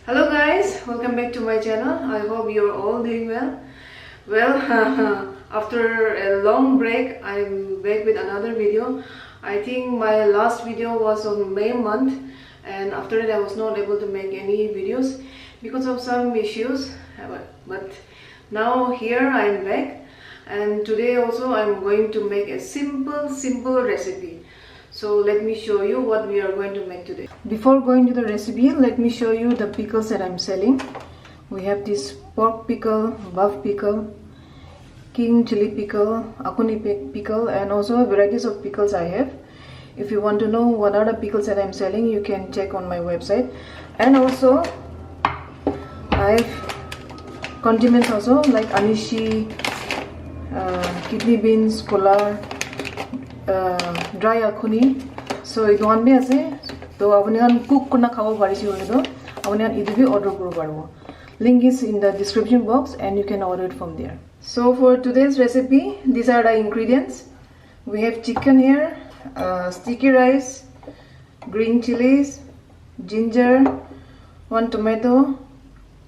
Hello guys, welcome back to my channel. I hope you're all doing well. Well, after a long break, I'm back with another video. I think my last video was on May month, and after that I was not able to make any videos because of some issues. But now here I'm back, and today also I'm going to make a simple recipe. So let me show you what we are going to make today. Before going to the recipe, let me show you the pickles that I'm selling. We have this pork pickle, buff pickle, king chili pickle, akuni pickle, and also varieties of pickles I have. If you want to know what are the pickles that I'm selling, you can check on my website. And also I have condiments also like anishi, kidney beans, kolar, dry akuni. So it one be ase to apuni kan cook kurna khabo parisu hole to apuni kan idu bhi order koribo paribo. Link is in the description box and you can order it from there. So for today's recipe, these are the ingredients. We have chicken here, sticky rice, green chilies, ginger, 1 tomato,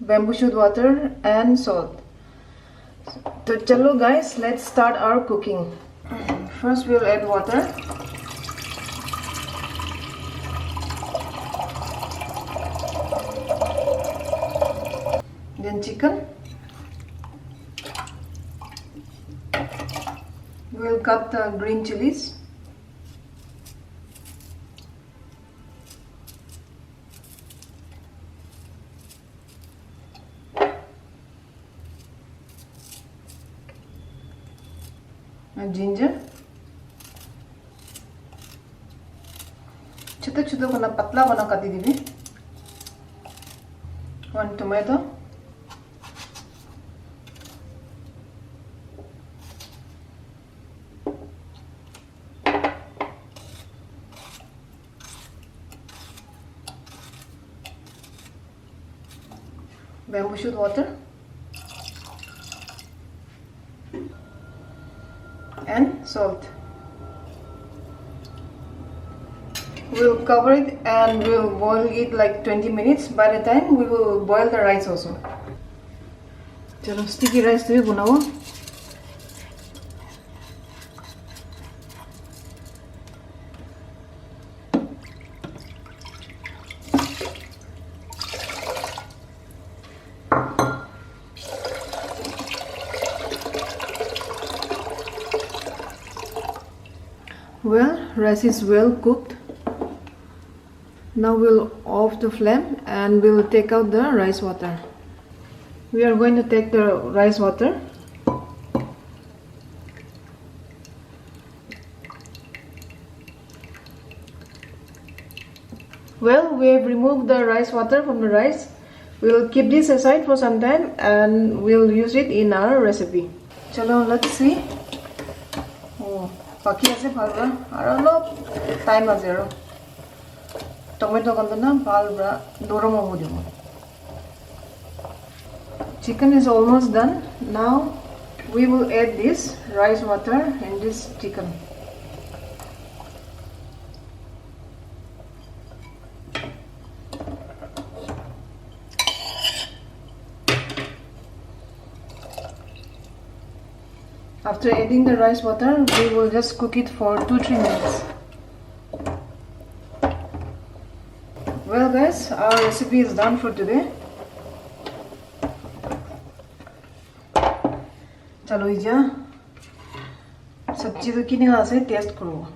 bamboo shoot water and salt. So chalo guys, let's start our cooking. First we'll add water. Then chicken. We'll cut the green chilies. And ginger. छोटो बना पतला बना काटी दिबी. 1 tomato. Bamboo shoot water. And salt. We'll cover it and we'll boil it like 20 minutes. By the time we will boil the rice also. Chalo sticky rice to bhi banao. Well, rice is well cooked. Now we'll off the flame and we'll take out the rice water. We are going to take the rice water. Well, we have removed the rice water from the rice. We'll keep this aside for some time and we'll use it in our recipe. Chalo, let's see. Oh, paki ase bhalra. Aralo time azero. Tomato kandana balbra doroma mudimo. Chicken is almost done. Now we will add this rice water in this chicken. After adding the rice water, we will just cook it for 2-3 minutes. Well guys, our recipe is done for today. Chalo ija sabji to kini ase taste karo.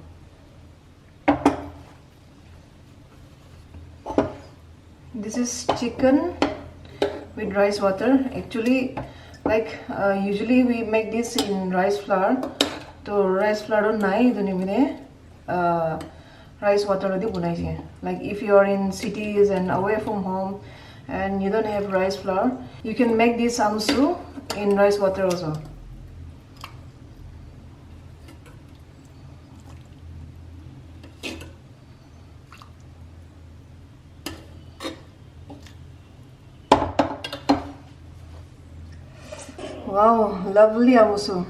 This is chicken with rice water. Actually, like usually we make this in rice flour. To rice flour nai duni mine rice water bunai. Like if you are in cities and away from home and you don't have rice flour, you can make this amsu in rice water also. Wow, lovely amsu.